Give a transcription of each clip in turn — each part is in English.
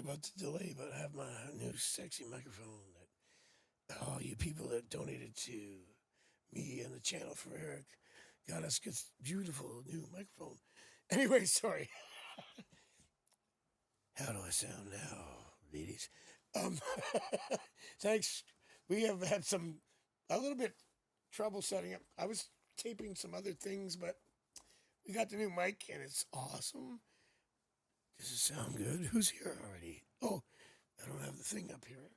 about the delay, but I have my new sexy microphone that all you people that donated to me and the channel for Eric got us this beautiful new microphone. Anyway, sorry. How do I sound now, ladies? Thanks. We have had a little bit trouble setting up. I was taping some other things, but we got the new mic and it's awesome. Does it sound good? Who's here already? Oh, I don't have the thing up here.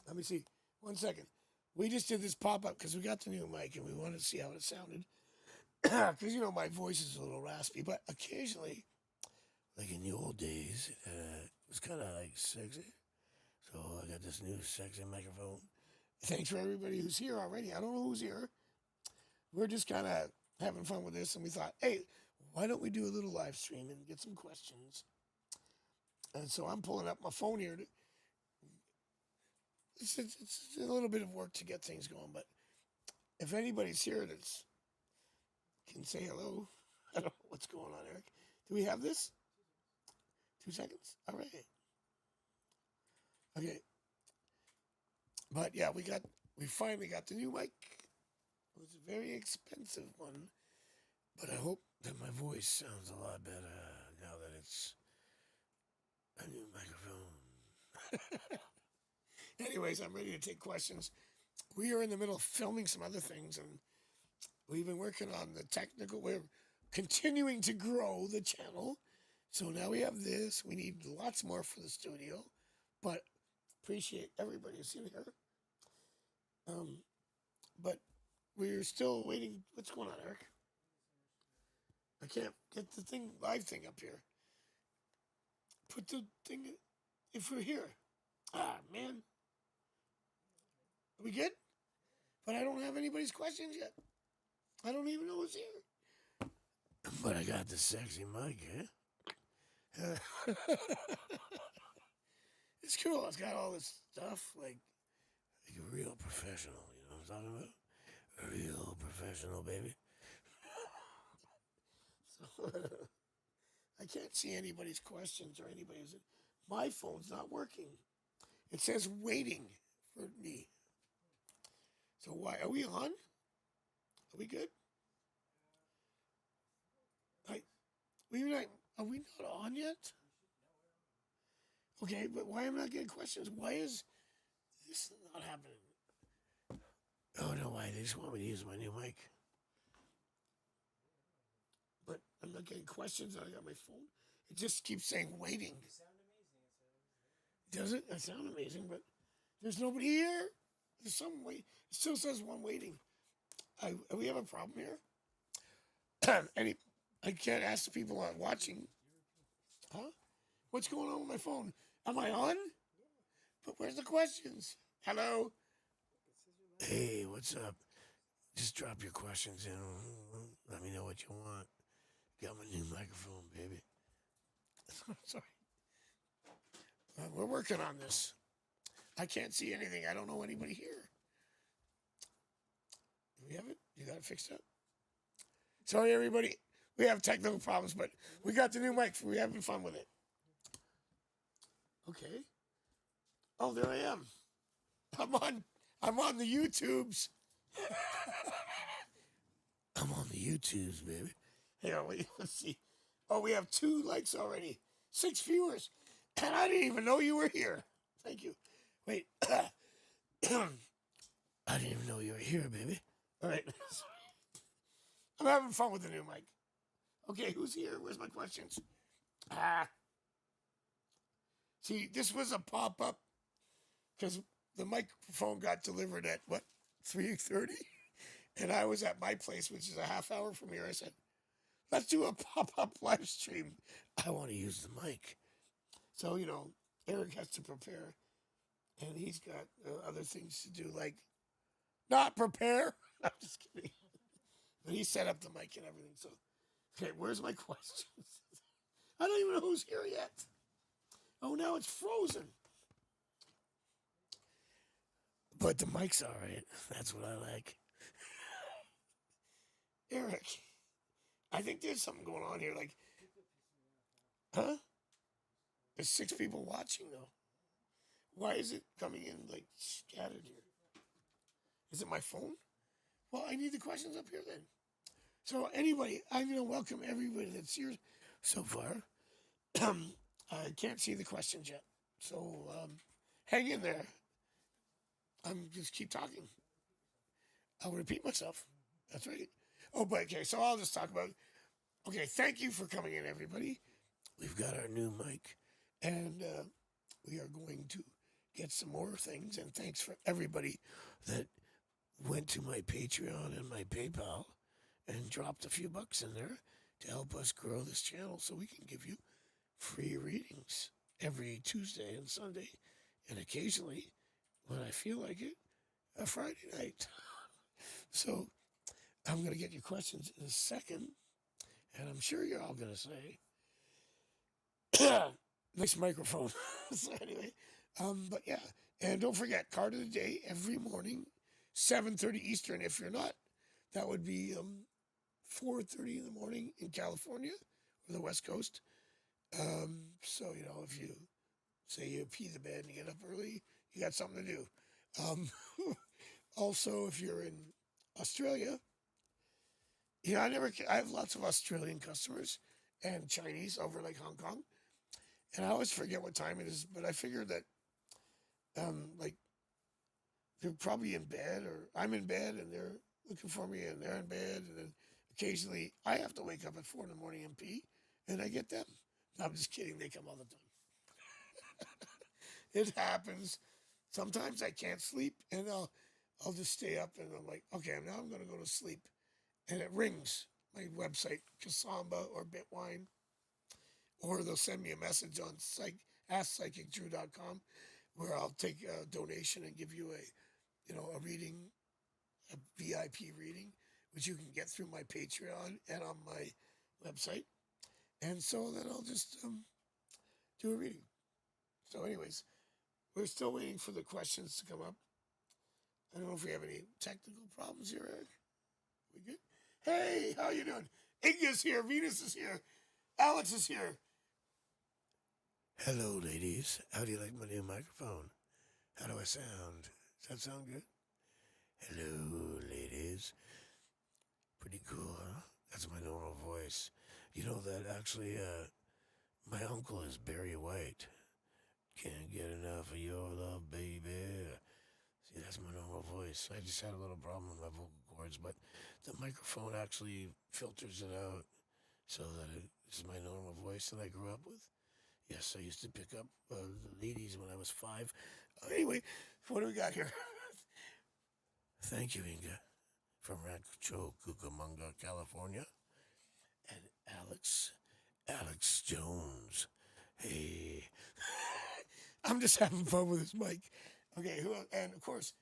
Let me see. 1 second. We just did this pop-up because we got the new mic and we wanted to see how it sounded. Because, my voice is a little raspy, but occasionally, like in the old days, it was kind of like sexy. So I got this new sexy microphone. Thanks for everybody who's here already. I don't know who's here. We're just kind of having fun with this, and we thought, hey, why don't we do a little live stream and get some questions? And so I'm pulling up my phone here. It's a little bit of work to get things going, but if anybody's here that can say hello, I don't know what's going on, Eric. Do we have this? 2 seconds? All right. Okay. But yeah, we finally got the new mic. It was a very expensive one, but I hope that my voice sounds a lot better now that it's a new microphone. Anyways, I'm ready to take questions. We are in the middle of filming some other things, and we've been working on the technical. We're continuing to grow the channel. So now we have this. We need lots more for the studio, but appreciate everybody who's in here. But we're still waiting. What's going on, Eric? I can't get the live thing up here. Put the thing, if we're here. Ah, man. Are we good? But I don't have anybody's questions yet. I don't even know who's here. But I got the sexy mic, eh? It's cool. It's got all this stuff, like a real professional, you know what I'm talking about? A real professional, baby. So, I can't see anybody's questions or anybody's. My phone's not working. It says waiting for me. So why? Are we on? Are we good? Are we not on yet? Okay, but why am I not getting questions? Why is this not happening? Oh, no, why? They just want me to use my new mic. But I'm not getting questions. I got my phone. It just keeps saying waiting. You sound amazing. Does it? I sound amazing, but there's nobody here. There's some wait. It still says one waiting. We have a problem here. I can't ask the people watching. Huh? What's going on with my phone? Am I on? Yeah. But where's the questions? Hello? Hey, what's up? Just drop your questions in. Let me know what you want. Got my new microphone, baby. Sorry. We're working on this. I can't see anything. I don't know anybody here. Do we have it? You got it fixed up? Sorry, everybody. We have technical problems, but we got the new mic. We're having fun with it. Okay. Oh, there I am. I'm on the YouTubes. I'm on the YouTubes, baby. Hang on, wait, let's see. Oh, we have 2 likes already. 6 viewers. And I didn't even know you were here. Thank you. Wait. I didn't even know you were here, baby. All right. I'm having fun with the new mic. Okay, who's here? Where's my questions? See, this was a pop-up because the microphone got delivered at, 3:30? And I was at my place, which is a half hour from here. I said, let's do a pop-up live stream. I want to use the mic. So, Eric has to prepare. And he's got other things to do, like not prepare. I'm just kidding. But he set up the mic and everything. So, okay, where's my questions? I don't even know who's here yet. Oh, now it's frozen. But the mic's all right. That's what I like. Eric, I think there's something going on here. Like, huh? There's 6 people watching though. Why is it coming in like scattered here? Is it my phone? Well, I need the questions up here then. So anybody, I'm going to welcome everybody that's here so far. I can't see the questions yet. So hang in there. I'm just keep talking. I'll repeat myself. That's right. Oh, but okay, so I'll just talk about, okay, thank you for coming in, everybody. We've got our new mic, and we are going to get some more things, and thanks for everybody that went to my Patreon and my PayPal and dropped a few bucks in there to help us grow this channel so we can give you free readings every Tuesday and Sunday, and occasionally, when I feel like it, a Friday night. So I'm going to get your questions in a second, and I'm sure you're all going to say, nice microphone. So anyway, but yeah, and don't forget, card of the day every morning, 7:30 Eastern. If you're not, that would be 4:30 in the morning in California or the West Coast. So you know, if you say you pee the bed and you get up early, you got something to do. Also, if you're in Australia, I have lots of Australian customers and Chinese over like Hong Kong, and I always forget what time it is. But I figure that, like, they're probably in bed, or I'm in bed and they're looking for me, and they're in bed, and then occasionally I have to wake up at 4 in the morning and pee, and I get them. No, I'm just kidding. They come all the time. It happens. Sometimes I can't sleep, and I'll just stay up, and I'm like, okay, now I'm going to go to sleep, and it rings. My website, Kasamba or Bitwine, or they'll send me a message on AskPsychicDrew.com, where I'll take a donation and give you a reading, a VIP reading, which you can get through my Patreon and on my website. And so then I'll just do a reading. So anyways, we're still waiting for the questions to come up. I don't know if we have any technical problems here, Eric. We good? Hey, how you doing? Inga's here. Venus is here. Alex is here. Hello, ladies. How do you like my new microphone? How do I sound? Does that sound good? Hello, ladies. Pretty cool, huh? That's my normal voice. You know that actually, my uncle is Barry White. Can't get enough of your love, baby. See, that's my normal voice. I just had a little problem with my vocal cords, but the microphone actually filters it out so that this is my normal voice that I grew up with. Yes, I used to pick up the ladies when I was 5. Anyway, what do we got here? Thank you, Inga, from Rancho Cucamonga, California. And Alex Jones. Hey. I'm just having fun with this mic. Okay, and of course,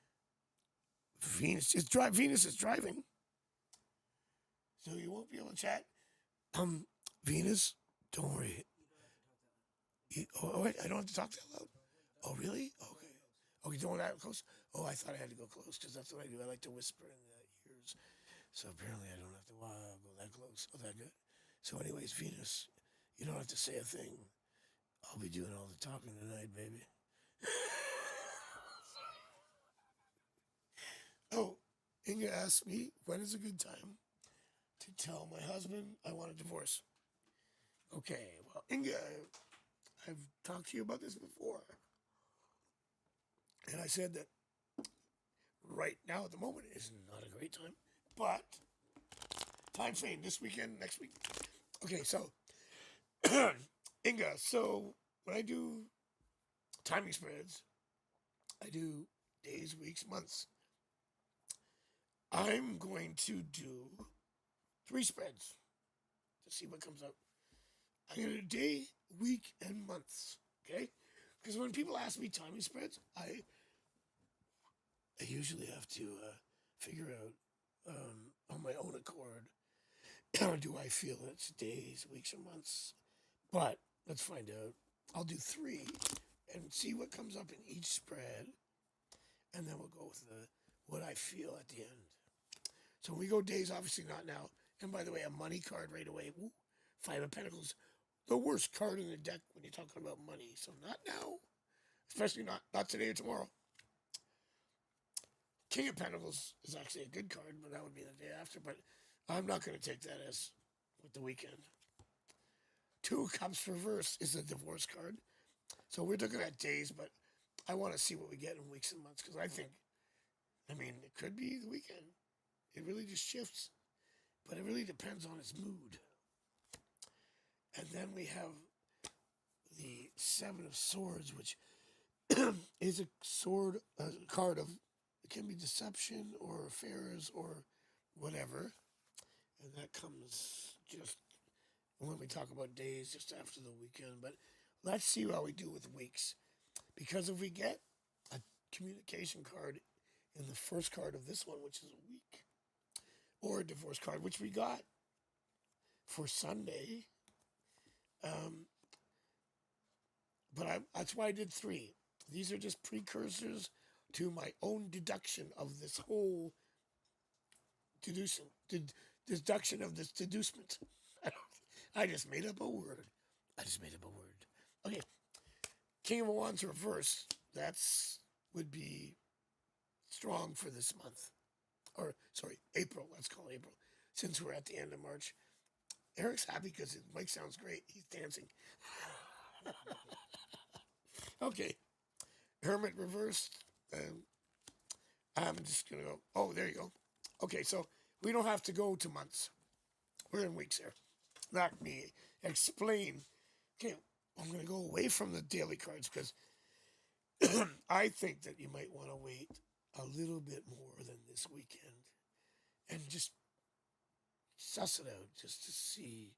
Venus is driving, so you won't be able to chat. Venus, don't worry. Wait, I don't have to talk that loud. Oh, really? Okay. Okay, don't that close. Oh, I thought I had to go close because that's what I do. I like to whisper in the ears. So apparently I don't have to go that close. Oh, that good. So, anyways, Venus, you don't have to say a thing. I'll be doing all the talking tonight, baby. Oh, Inga asked me, when is a good time to tell my husband I want a divorce? Okay, well, Inga, I've talked to you about this before. And I said that right now at the moment is not a great time, but time frame this weekend, next week. Okay, so, Inga, so when I do timing spreads, I do days, weeks, months. I'm going to do 3 spreads to see what comes out. I'm going to do day, week, and months, okay? Because when people ask me timing spreads, I usually have to figure out on my own accord, do I feel it's days, weeks, or months? But let's find out. I'll do 3 and see what comes up in each spread, and then we'll go with what I feel at the end. So when we go days, obviously not now. And by the way, a money card right away. Woo, 5 of Pentacles. the worst card in the deck when you're talking about money. So not now, especially not today or tomorrow. King of Pentacles is actually a good card, but that would be the day after. But I'm not going to take that as with the weekend. Two of Cups reverse is a divorce card. So we're looking at days, but I want to see what we get in weeks and months because I mean, it could be the weekend. It really just shifts, but it really depends on his mood. And then we have the Seven of Swords, which is a card of, it can be deception or affairs or whatever. And that comes just when we talk about days, just after the weekend. But let's see how we do with weeks. Because if we get a communication card in the first card of this one, which is a week, or a divorce card, which we got for Sunday, but that's why I did 3. These are just precursors to my own deduction of this whole deduction of this deducement. I just made up a word. Okay, King of Wands reverse. That's would be strong for this month. Or, sorry, April. Let's call it April. Since we're at the end of March. Eric's happy because his mic sounds great. He's dancing. Okay. Hermit reversed. I'm just going to go. Oh, there you go. Okay, so we don't have to go to months. We're in weeks here. Not me. Explain. Okay, I'm going to go away from the daily cards because I think that you might want to wait a little bit more than this weekend and just suss it out just to see,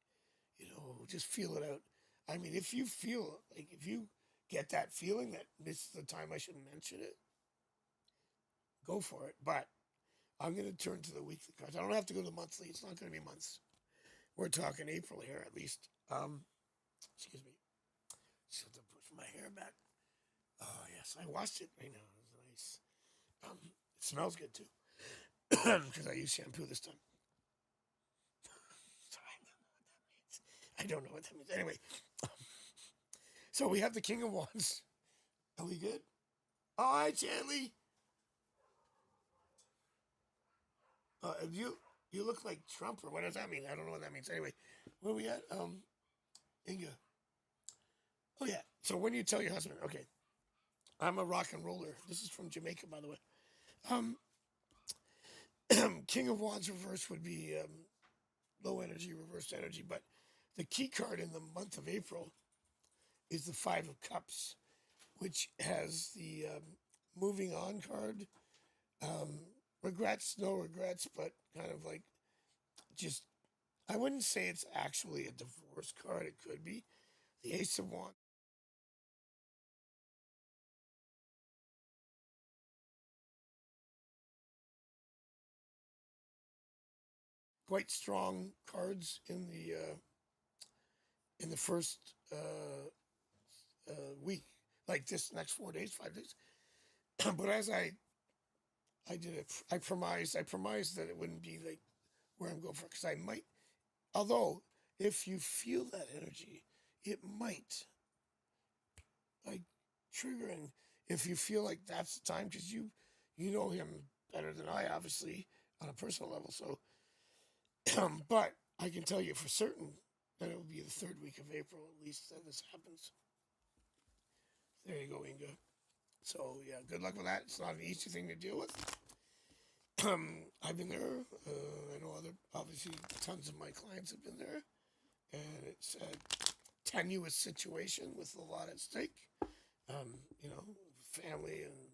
just feel it out. I mean, if you feel, like, if you get that feeling that this is the time I should mention it, go for it. But I'm going to turn to the weekly cards. I don't have to go to monthly. It's not going to be months. We're talking April here, at least. Excuse me. Just have to push my hair back. Oh, yes. I washed it right now. It was nice. It smells good, too. Because I used shampoo this time. I don't know what that means. Anyway. So we have the King of Wands. Are we good? Oh, hi, Chanley. You look like Trump, or what does that mean? I don't know what that means. Anyway, where are we at? Inga. Oh, yeah. So when you tell your husband, okay, I'm a rock and roller. This is from Jamaica, by the way. King of Wands reverse would be low energy, reverse energy. But the key card in the month of April is the Five of Cups, which has the moving on card. Regrets, no regrets, but kind of like just, I wouldn't say it's actually a divorce card. It could be. The Ace of Wands. Quite strong cards in the first week, like this next 4 days, 5 days. But as I did it, I premised that it wouldn't be like where I'm going for, because I might, although if you feel that energy, it might like trigger, and if you feel like that's the time, because you know him better than I, obviously, on a personal level. So, but I can tell you for certain that it will be the third week of April, at least, that this happens. There you go, Inga. So yeah, good luck with that. It's not an easy thing to deal with. I've been there. I know obviously, tons of my clients have been there, and it's a tenuous situation with a lot at stake. Family and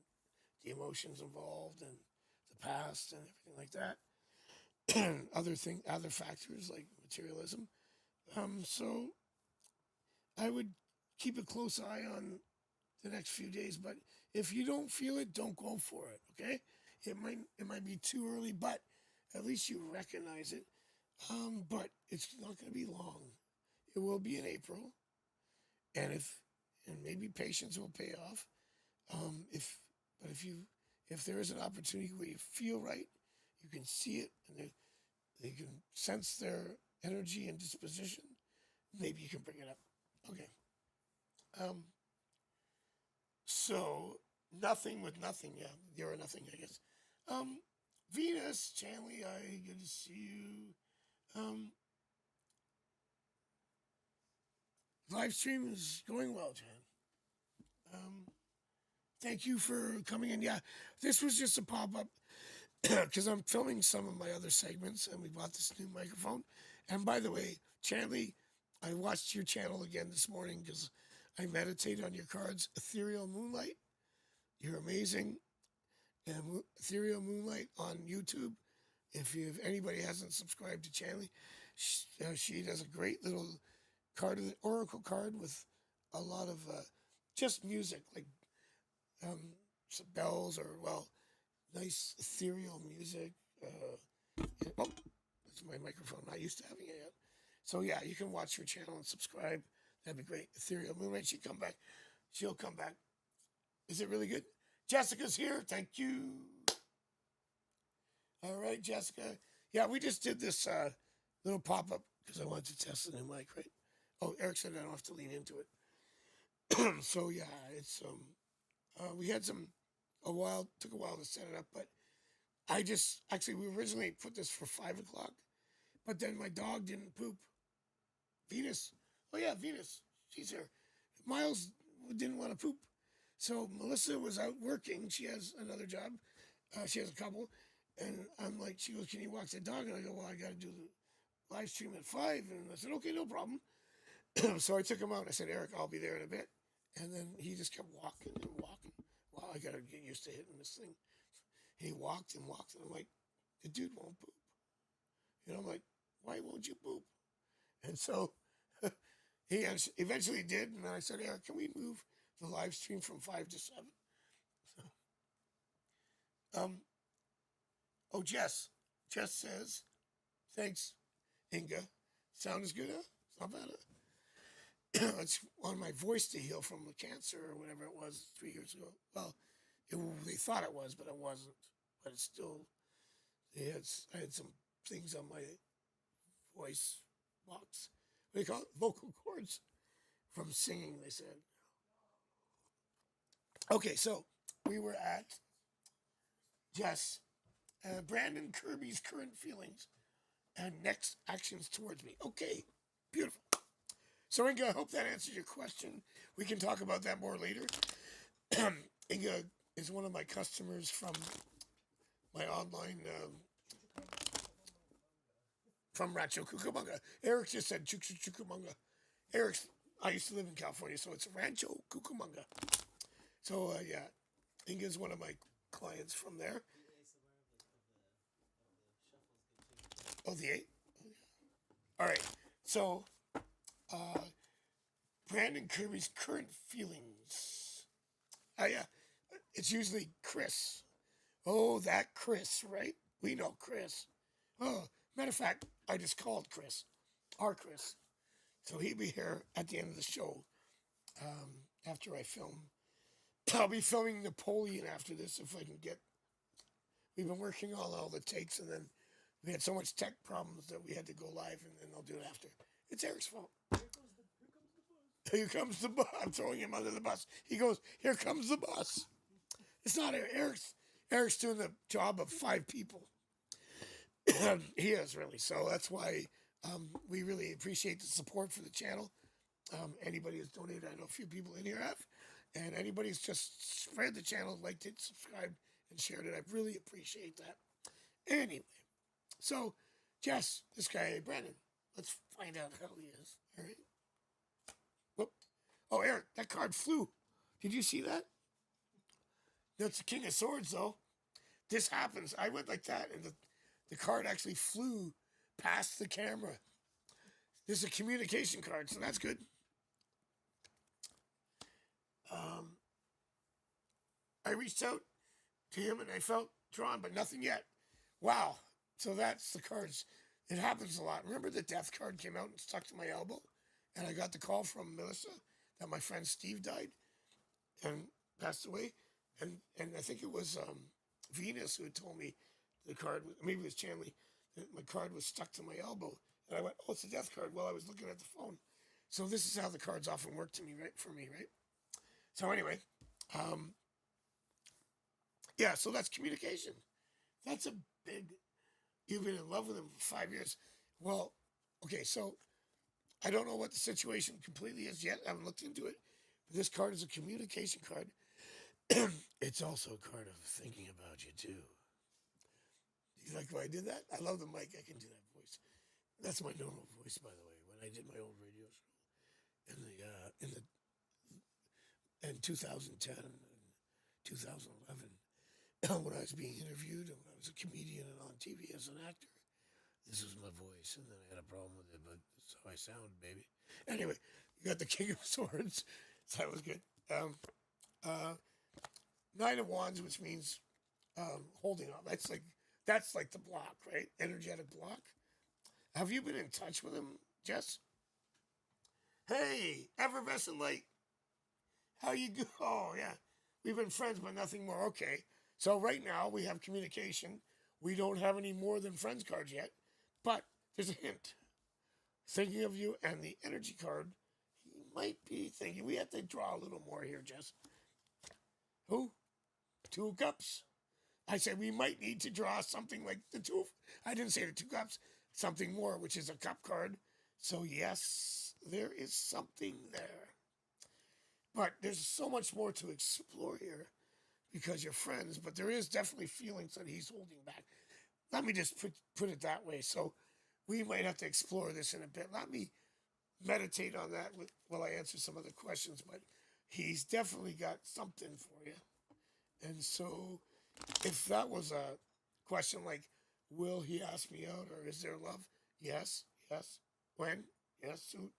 the emotions involved, and the past, and everything like that. And other factors like materialism. So I would keep a close eye on the next few days. But if you don't feel it, don't go for it. Okay? It might be too early, but at least you recognize it. But it's not going to be long. It will be in April, and maybe patience will pay off. If there is an opportunity where you feel right, you can see it, and they can sense their energy and disposition, maybe you can bring it up. Okay. So nothing with nothing. Yeah, you're a nothing, I guess. Venus, Chanley, good to see you. Live stream is going well, Chan. Thank you for coming in. Yeah, this was just a pop up because I'm filming some of my other segments, and we bought this new microphone. And by the way, Chanley, I watched your channel again this morning because I meditate on your cards. Ethereal Moonlight, you're amazing. And Ethereal Moonlight on YouTube. If anybody hasn't subscribed to Chanley, she does a great little card, an oracle card with a lot of just music, like some bells or nice ethereal music. Oh, that's my microphone. Not used to having it yet. So yeah, you can watch her channel and subscribe. That'd be great. Ethereal Moonlight. She'll come back. She'll come back. Is it really good? Jessica's here. Thank you. All right, Jessica. Yeah, we just did this little pop up because I wanted to test the new mic, right? Oh, Eric said I don't have to lean into it. So yeah, it's we had took a while to set it up, but we originally put this for 5 o'clock, but then my dog didn't poop. Venus, oh yeah, Venus, she's here. Miles didn't want to poop, so Melissa was out working. She has another job. She has a couple, and I'm like, she goes, "Can you walk the dog?" And I go, "Well, I got to do the live stream at 5." And I said, "Okay, no problem." So I took him out. I said, "Eric, I'll be there in a bit." And then he just kept walking and walking. Wow, I got to get used to hitting this thing. He walked and walked, and I'm like, the dude won't poop. I'm like, why won't you poop? And so he eventually did, and I said, Eric, can we move the live stream from 5 to 7? So, oh, Jess. Jess says, thanks, Inga. Sound is good, huh? It's not bad, huh? It's on my voice to heal from the cancer or whatever it was 3 years ago. Well, they thought it was, but it wasn't. But it's still, I had some things on my voice box. What do you call it? Vocal cords from singing, they said. Okay, so we were at Jess, Brandon Kirby's current feelings and next actions towards me. Okay, beautiful. So, Inga, I hope that answers your question. We can talk about that more later. Inga is one of my customers from my online, from Rancho Cucamonga. Eric just said Cucamonga. I used to live in California, so it's Rancho Cucamonga. So, yeah, Inga's one of my clients from there. Oh, the 8? All right. So, Brandon Kirby's current feelings. Yeah, it's usually Chris. Oh, that Chris, right? We know Chris. Oh, matter of fact, I just called Chris, our Chris. So he'll be here at the end of the show after I film. I'll be filming Napoleon after this if I can get. We've been working on all the takes, and then we had so much tech problems that we had to go live, and then I'll do it after. It's Eric's fault. Here comes the bus. I'm throwing him under the bus. He goes, here comes the bus. It's not Eric's. Eric's doing the job of 5 people. He is, really. So that's why we really appreciate the support for the channel. Anybody who's donated, I know a few people in here have. And anybody who's just spread the channel, liked it, subscribed, and shared it. I really appreciate that. Anyway, so, Jess, this guy, Brandon, let's find out how he is. All right. Whoop. Oh, Eric, that card flew. Did you see that? That's the King of Swords, though. This happens. I went like that, and the card actually flew past the camera. This is a communication card, so that's good. I reached out to him, and I felt drawn, but nothing yet. Wow. So that's the cards. It happens a lot. Remember the death card came out and stuck to my elbow? And I got the call from Melissa that my friend Steve died and passed away. And I think it was Venus who had told me the card, maybe it was Chanley, that my card was stuck to my elbow. And I went, oh, it's a death card. Well, I was looking at the phone. So this is how the cards often work to me, right? For me, right? So anyway, yeah, so that's communication. That's a big, you've been in love with him for 5 years. Well, okay, so I don't know what the situation completely is yet. I haven't looked into it. But this card is a communication card. It's also a card of thinking about you, too. You like why I did that? I love the mic. I can do that voice. That's my normal voice, by the way. When I did my old radio show in 2010 and 2011, when I was being interviewed and when I was a comedian and on TV as an actor, this was my voice. And then I had a problem with it, but that's how I sound, baby. Anyway, you got the King of Swords. So that was good. Nine of Wands, which means holding on. That's like the block, right? Energetic block. Have you been in touch with him, Jess? Hey, effervescent light. How you go? Oh yeah, we've been friends, but nothing more. Okay, so right now we have communication. We don't have any more than friends cards yet, but there's a hint. Thinking of you and the energy card. He might be thinking. We have to draw a little more here, Jess. Who? Two of Cups. I said we might need to draw something like the two. I didn't say the two cups. Something more, which is a cup card. So yes, there is something there. But there's so much more to explore here because you're friends. But there is definitely feelings that he's holding back. Let me just put it that way. So we might have to explore this in a bit. Let me meditate on that while I answer some other questions. But he's definitely got something for you. And so if that was a question like, will he ask me out or is there love? Yes, yes. When? Yes, soon.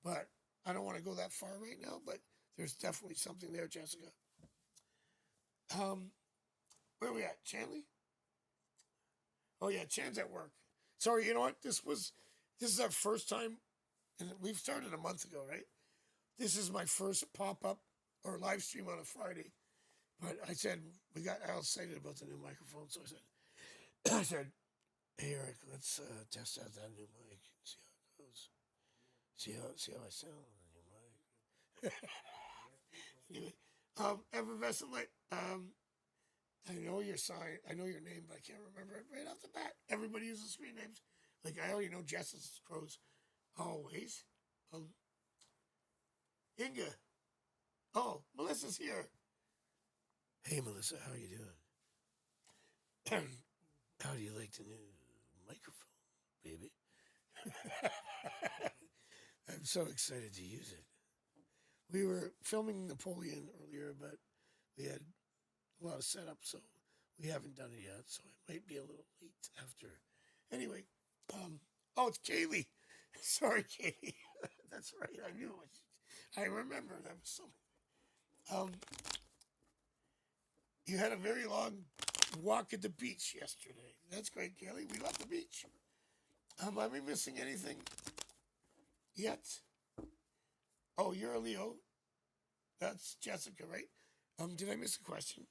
But I don't want to go that far right now, but there's definitely something there, Jessica. Where are we at? Chanley? Oh yeah, Chan's at work. Sorry, you know what? This is our first time, and we've started a month ago, right? This is my first pop-up or live stream on a Friday. But I said, I was excited about the new microphone, so I said, hey Eric, let's test out that new mic and see how it goes. See how I sound on the new mic. Anyway, effervescent light. I know your sign. I know your name, but I can't remember it right off the bat. Everybody uses screen names. Like I already know Jess's crows. Always. Inga. Oh, Melissa's here. Hey Melissa, how you doing? How do you like the new microphone, baby? I'm so excited to use it. We were filming Napoleon earlier, but we had a lot of setup, so we haven't done it yet, so it might be a little late after. Anyway, oh, it's Kaylee. Sorry, Katie. That's right, I knew it. I remember that was something. You had a very long walk at the beach yesterday. That's great, Kaylee. We love the beach. Am I missing anything yet? Oh, you're a Leo. That's Jessica, right? Did I miss a question?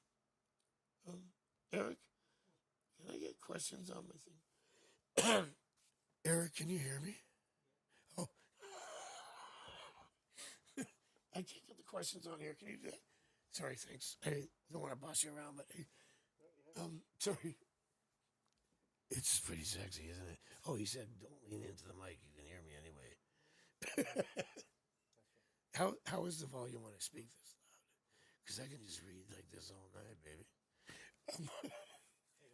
Eric? Can I get questions on my thing? Eric, can you hear me? Oh. I can't get the questions on here. Can you do that? Sorry, thanks. I don't want to boss you around, but hey, sorry. It's pretty sexy, isn't it? Oh, he said, don't lean into the mic. You can hear me anyway. How is the volume when I speak this loud? Because I can just read like this all night, baby.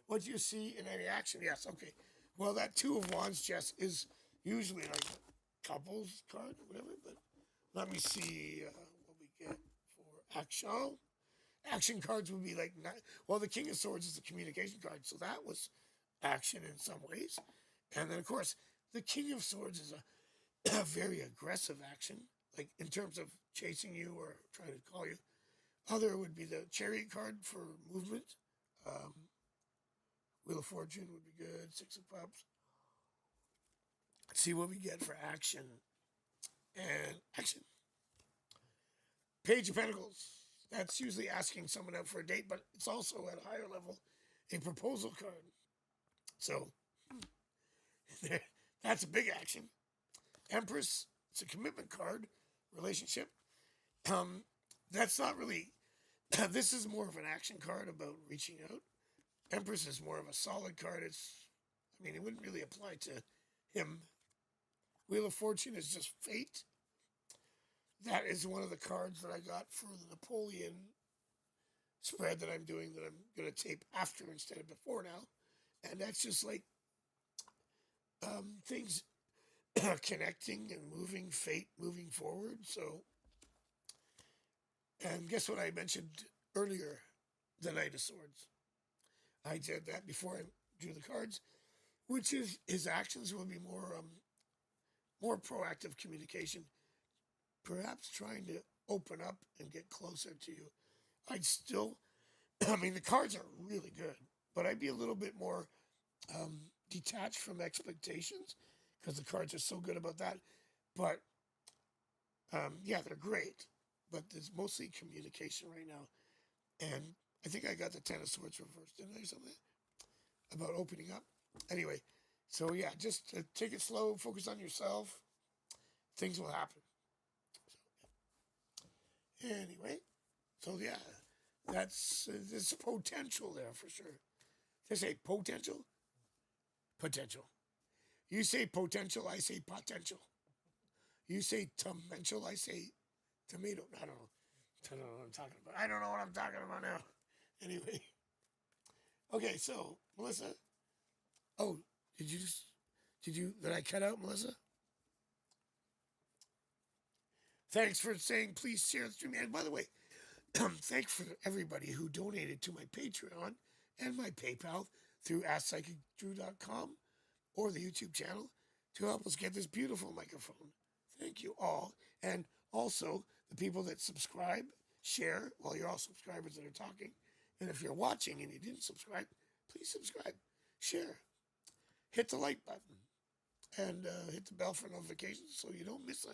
What do you see in any action? Yes, okay. Well, that Two of Wands, Jess, is usually like a couples card or whatever, but let me see what we get for action. Oh, action cards would be like, well, the King of Swords is a communication card, so that was action in some ways. And then, of course, the King of Swords is a very aggressive action, like in terms of chasing you or trying to call you. Other would be the Chariot card for movement. Wheel of Fortune would be good. Six of Cups. Let's see what we get for action. And action. Page of Pentacles. That's usually asking someone out for a date, but it's also at a higher level a proposal card. So that's a big action. Empress, it's a commitment card, relationship. That's not really, this is more of an action card about reaching out. Empress is more of a solid card. It wouldn't really apply to him. Wheel of Fortune is just fate. That is one of the cards that I got for the Napoleon spread that I'm doing, that I'm going to tape after instead of before now. And that's just like things connecting and moving, fate moving forward. So, and guess what I mentioned earlier? The Knight of Swords. I did that before I drew the cards, which is his actions will be more proactive communication, perhaps trying to open up and get closer to you. I'd still, the cards are really good, but I'd be a little bit more detached from expectations because the cards are so good about that. But yeah, they're great, but there's mostly communication right now. And I think I got the Ten of Swords reversed, didn't I, or something? About opening up. Anyway, so yeah, just take it slow, focus on yourself. Things will happen. So, yeah. Anyway, so yeah, there's potential there for sure. Did I say potential? Potential. You say potential, I say potential. You say tomental, I say tomato. I don't know what I'm talking about. I don't know what I'm talking about now. Anyway. Okay, so, Melissa. Oh, did I cut out, Melissa? Thanks for saying please share the stream. And by the way, thanks for everybody who donated to my Patreon and my PayPal through AskPsychicDrew.com or the YouTube channel to help us get this beautiful microphone. Thank you all. And also the people that subscribe, share, well, you're all subscribers that are talking. And if you're watching and you didn't subscribe, please subscribe, share, hit the like button, and hit the bell for notifications so you don't miss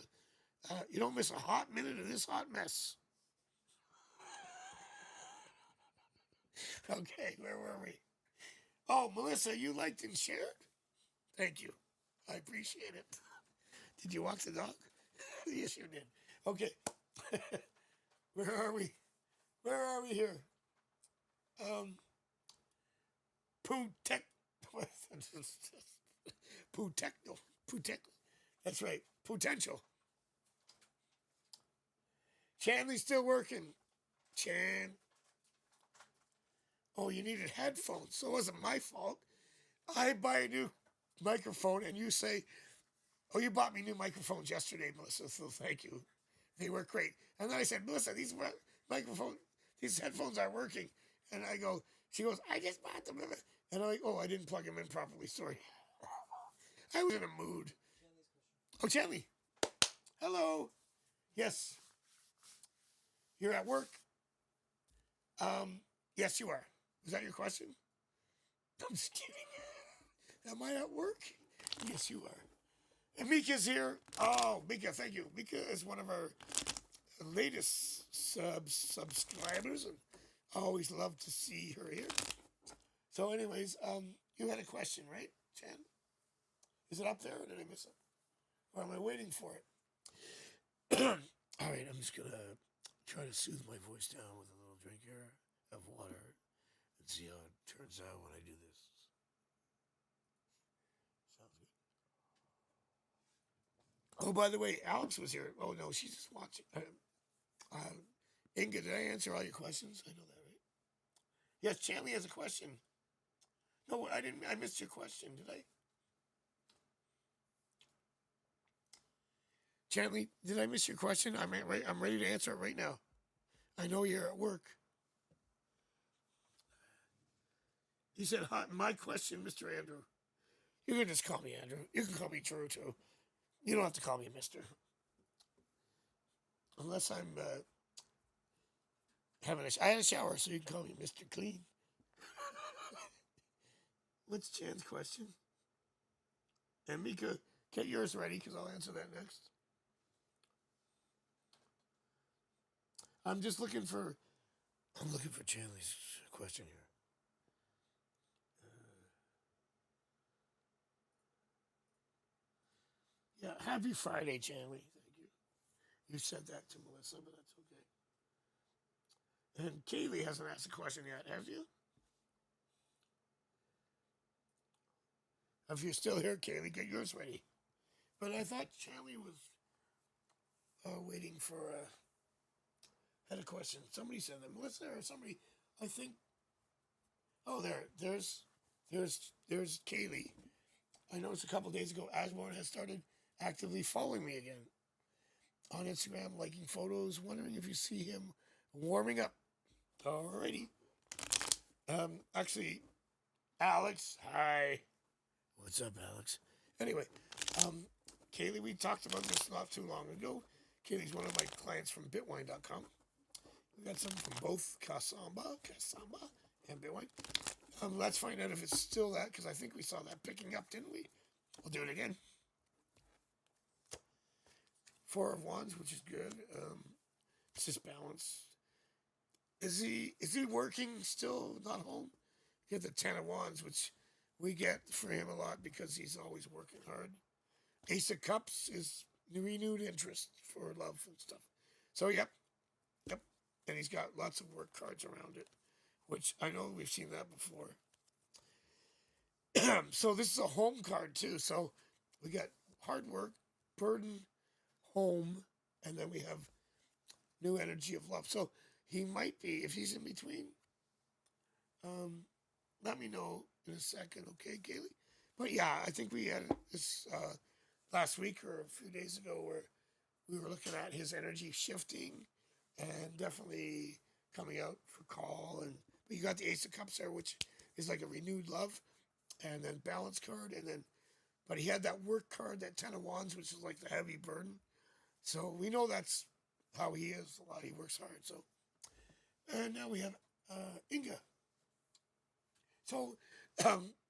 a hot minute of this hot mess. Okay, where were we? Oh, Melissa, you liked and shared? Thank you. I appreciate it. Did you walk the dog? Yes, you did. Okay. Where are we? Where are we here? That's right. Potential. Chanley's still working. Chan. Oh, you needed headphones, so it wasn't my fault. I buy a new microphone and you say, oh, you bought me new microphones yesterday, Melissa, so thank you. They work great. And then I said, Melissa, these headphones are working. And she goes, I just bought them. And I'm like, oh, I didn't plug them in properly, sorry. I was in a mood. Oh, Chanley. Hello. Yes. You're at work? Yes, you are. Was that your question? I'm just kidding. Am I at work? Yes, you are. And Mika's here. Oh, Mika, thank you. Mika is one of our latest subscribers, and I always love to see her here. So anyways, you had a question, right, Chan? Is it up there, or did I miss it? Or am I waiting for it? All right, I'm just going to try to soothe my voice down with a little drink here of water and see how it turns out when I do this. Sounds good. Oh, by the way, Alex was here. Oh, no, she's just watching. Inga, did I answer all your questions? I know that, right? Yes, Chanley has a question. No, I didn't. I missed your question, did I? Chanley, did I miss your question? I'm ready to answer it right now. I know you're at work. You said, my question, Mr. Andrew. You can just call me Andrew. You can call me Drew, too. You don't have to call me Mr. Unless I'm I had a shower, so you can call me Mr. Clean. What's Chan's question? And Mika, get yours ready, because I'll answer that next. I'm looking for Chanley's question here. Yeah, happy Friday, Chanley. You said that to Melissa, but that's okay. And Kaylee hasn't asked a question yet, have you? If you're still here, Kaylee, get yours ready. But I thought Shanley was waiting for had a question. Somebody said that Melissa or somebody. I think. Oh, there's Kaylee. I noticed a couple days ago, Ashmore has started actively following me again on Instagram, liking photos. Wondering if you see him warming up. Alrighty. Actually, Alex, hi. What's up, Alex? Anyway, Kaylee, we talked about this not too long ago. Kaylee's one of my clients from bitwine.com. We got some from both Kasamba, and Bitwine. Let's find out if it's still that, because I think we saw that picking up, didn't we? We'll do it again. Four of Wands, which is good. It's just balance. Is he working still, not home? Get the Ten of Wands, which we get for him a lot because he's always working hard. Ace of Cups is renewed interest for love and stuff. So, yep. And he's got lots of work cards around it, which I know we've seen that before. So this is a home card too. So we got hard work, burden, home, and then we have new energy of love. So he might be, if he's in between, let me know in a second, okay, Kaylee? But yeah, I think we had this last week or a few days ago where we were looking at his energy shifting and definitely coming out for call. But you got the Ace of Cups there, which is like a renewed love, and then balance card, but he had that work card, that Ten of Wands, which is like the heavy burden. So we know that's how he is. A lot, he works hard. So, and now we have Inga. So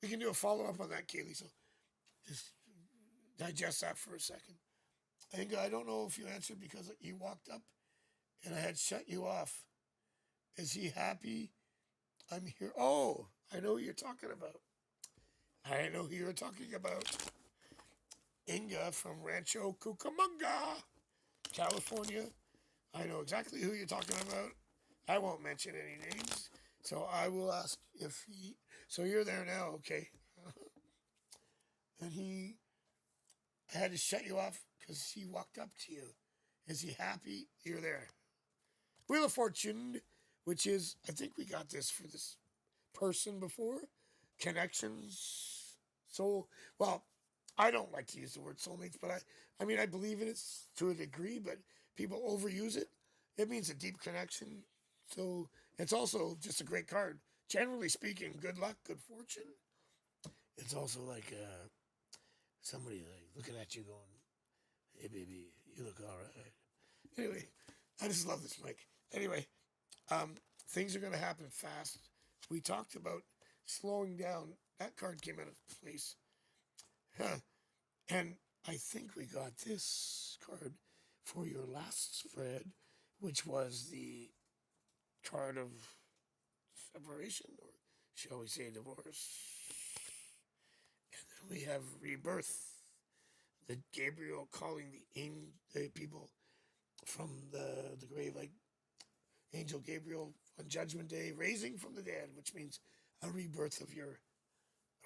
we can do a follow up on that, Kaylee. So just digest that for a second. Inga, I don't know if you answered because you walked up and I had shut you off. Is he happy? I'm here. Oh, I know who you're talking about. I know who you're talking about. Inga from Rancho Cucamonga, California. I know exactly who you're talking about. I won't mention any names. So I will ask if he... So you're there now, okay. And I had to shut you off because he walked up to you. Is he happy? You're there. Wheel of Fortune, which is, I think we got this for this person before. Connections, soul. Well, I don't like to use the word soulmates, but I mean, I believe in it to a degree, but people overuse it. It means a deep connection. So it's also just a great card. Generally speaking, good luck, good fortune. It's also like somebody like looking at you going, hey, baby, you look all right. Anyway, I just love this mic. Anyway, things are going to happen fast. We talked about slowing down. That card came out of place. And I think we got this card for your last spread, which was the card of separation, or shall we say divorce. And then we have rebirth. The Gabriel calling the people from the grave, like Angel Gabriel on Judgment Day, raising from the dead, which means a rebirth of your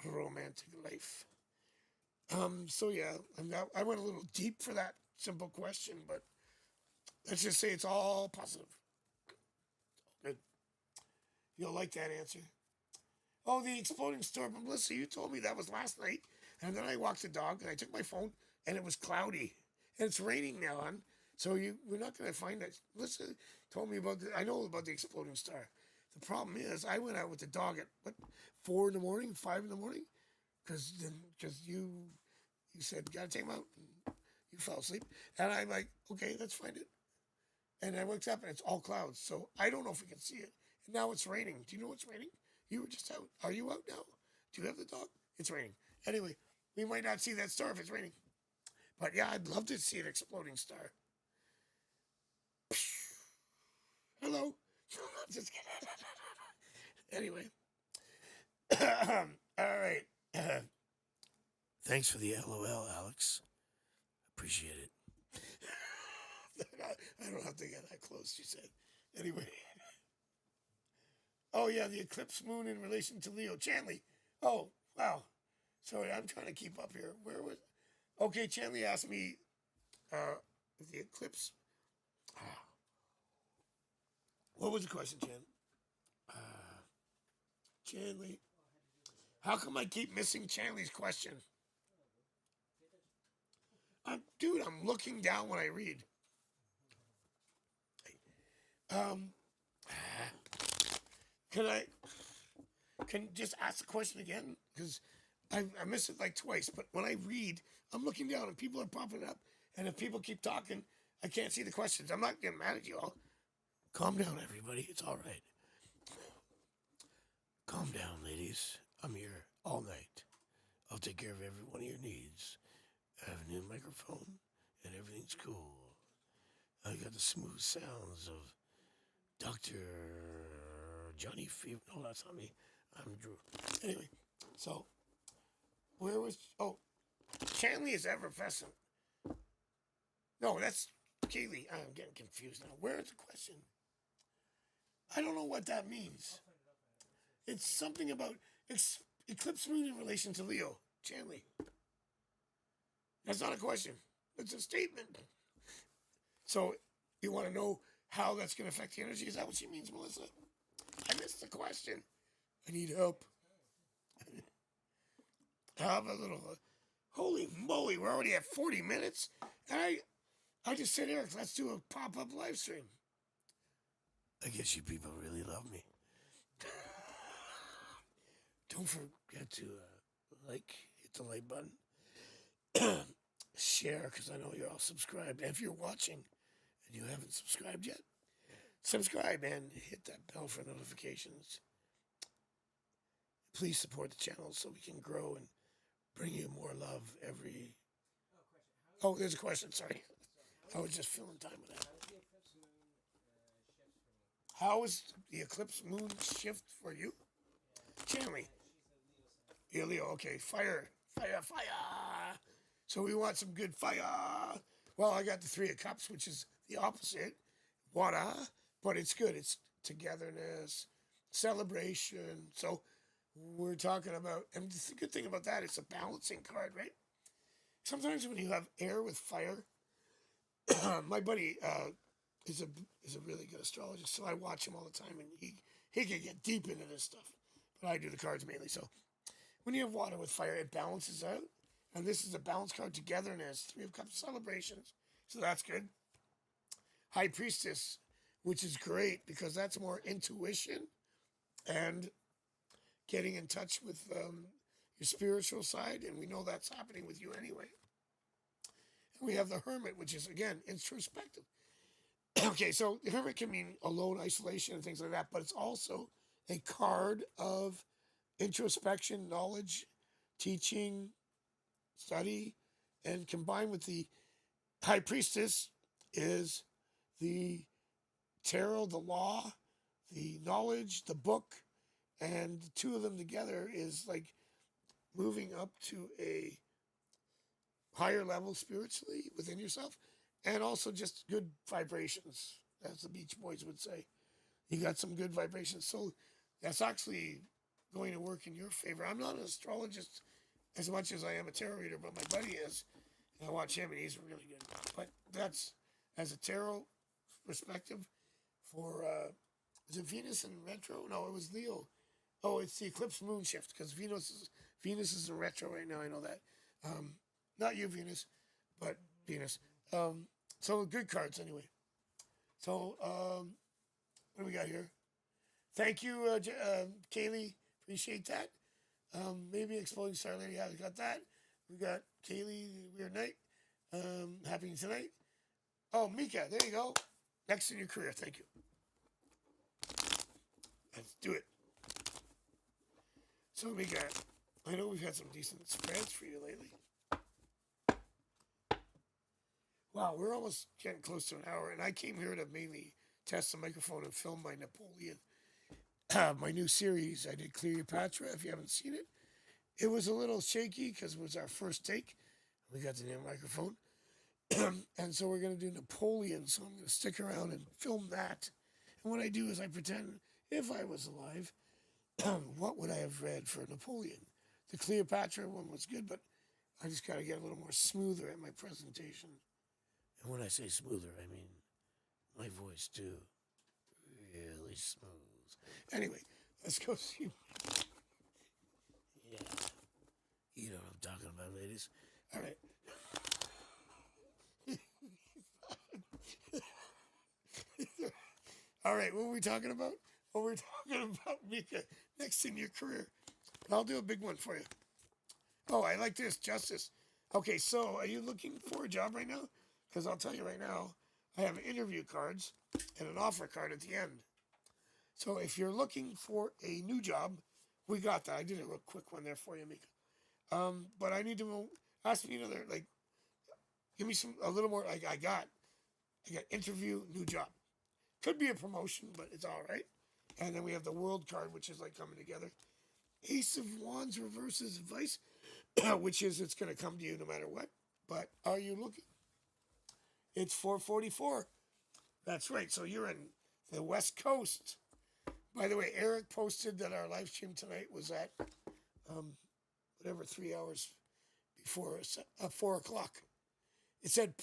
romantic life. So yeah, I went a little deep for that simple question, but let's just say it's all positive. Good. You'll like that answer. Oh, the exploding storm. Melissa, you told me that was last night, and then I walked the dog, and I took my phone, and it was cloudy, and it's raining now, hon. So we're not going to find that. Melissa told me about I know about the exploding star. The problem is, I went out with the dog at 4 in the morning, 5 in the morning, because you said gotta take him out, and you fell asleep, and I'm like, okay, let's find it. And I woke up and it's all clouds, so I don't know if we can see it. And now it's raining. Do you know what's raining? You were just out. Are you out now? Do you have the dog? It's raining. Anyway, we might not see that star if it's raining. But yeah, I'd love to see an exploding star. Hello. Just kidding. Anyway. All right. Thanks for the LOL, Alex. Appreciate it. I don't have to get that close, she said. Anyway. Oh, yeah, the eclipse moon in relation to Leo. Chanley. Oh, wow. Sorry, I'm trying to keep up here. Where was... Okay, Chanley asked me the eclipse... What was the question, Chan? Chanley. How come I keep missing Chanley's question? Dude, I'm looking down when I read. Can just ask the question again? Because I missed it like twice, but when I read, I'm looking down and people are popping up. And if people keep talking, I can't see the questions. I'm not getting mad at you all. Calm down, everybody. It's all right. Calm down, ladies. I'm here all night. I'll take care of every one of your needs. I have a new microphone, and everything's cool. I got the smooth sounds of Dr. Johnny Fever. No, that's not me. I'm Drew. Anyway, so, where was... Oh, Chanley is effervescent. No, that's Kaylee. I'm getting confused now. Where is the question? I don't know what that means. It's something about eclipse moon in relation to Leo. Chanley. That's not a question. It's a statement. So, you want to know how that's going to affect the energy? Is that what she means, Melissa? I missed the question. I need help. Have a little... holy moly, we're already at 40 minutes. And I just said, Eric, let's do a pop-up live stream. I guess you people really love me. Don't forget to hit the like button. Share, because I know you're all subscribed. And if you're watching and you haven't subscribed yet, subscribe and hit that bell for notifications. Please support the channel so we can grow and bring you more love every... Oh, there's a question, sorry. I was just filling time with that. How is the eclipse moon shift for you? Chanley. Yeah, Leo, okay. Fire. Fire, fire. So we want some good fire. Well, I got the Three of Cups, which is the opposite. Water. But it's good. It's togetherness, celebration. So we're talking about, and the good thing about that, it's a balancing card, right? Sometimes when you have air with fire, my buddy is a really good astrologist, so I watch him all the time, and he can get deep into this stuff. But I do the cards mainly. So when you have water with fire, it balances out. And this is a balance card, togetherness, Three of Cups, celebrations. So that's good. High Priestess, which is great because that's more intuition and getting in touch with your spiritual side. And we know that's happening with you anyway. And we have the Hermit, which is, again, introspective. Okay, so the Hermit can mean alone, isolation, and things like that. But it's also a card of introspection, knowledge, teaching, study, and combined with the High Priestess is the tarot, the law, the knowledge, the book, and the two of them together is like moving up to a higher level spiritually within yourself, and also just good vibrations, as the Beach Boys would say. You got some good vibrations, so that's actually going to work in your favor. I'm not an astrologist as much as I am a tarot reader, but my buddy is, and I watch him, and he's really good. But that's, as a tarot perspective, for, is it Venus in retro? No, it was Leo. Oh, it's the eclipse moon shift, because Venus is in retro right now, I know that. Not you, Venus, but Venus. So good cards, anyway. So, what do we got here? Thank you, Kaylee. Appreciate that. Maybe Exploding Star Lady. Yeah, we got that. We got Kaylee, Weird Night. Happening tonight. Oh, Mika, there you go. Next in your career. Thank you. Let's do it. So, Mika, I know we've had some decent spreads for you lately. Wow, we're almost getting close to an hour, and I came here to mainly test the microphone and film my Napoleon. My new series, I did Cleopatra, if you haven't seen it. It was a little shaky because it was our first take. We got the new microphone. And so we're going to do Napoleon. So I'm going to stick around and film that. And what I do is I pretend if I was alive, what would I have read for Napoleon? The Cleopatra one was good, but I just got to get a little more smoother at my presentation. And when I say smoother, I mean my voice too. Really smooth. Anyway, let's go see. Yeah. You know what I'm talking about, ladies. All right. All right, what were we talking about? Oh, we're talking about Mika next in your career. I'll do a big one for you. Oh, I like this, justice. Okay, so are you looking for a job right now? Because I'll tell you right now, I have interview cards and an offer card at the end. So if you're looking for a new job, we got that. I did a real quick one there for you, Mika. But I need to ask me another, like, give me a little more. Like I got interview, new job. Could be a promotion, but it's all right. And then we have the world card, which is like coming together. Ace of Wands reverses advice, which is it's going to come to you no matter what. But are you looking? It's 4:44. That's right. So you're in the West Coast. By the way, Eric posted that our live stream tonight was at whatever 3 hours before 4 o'clock. It said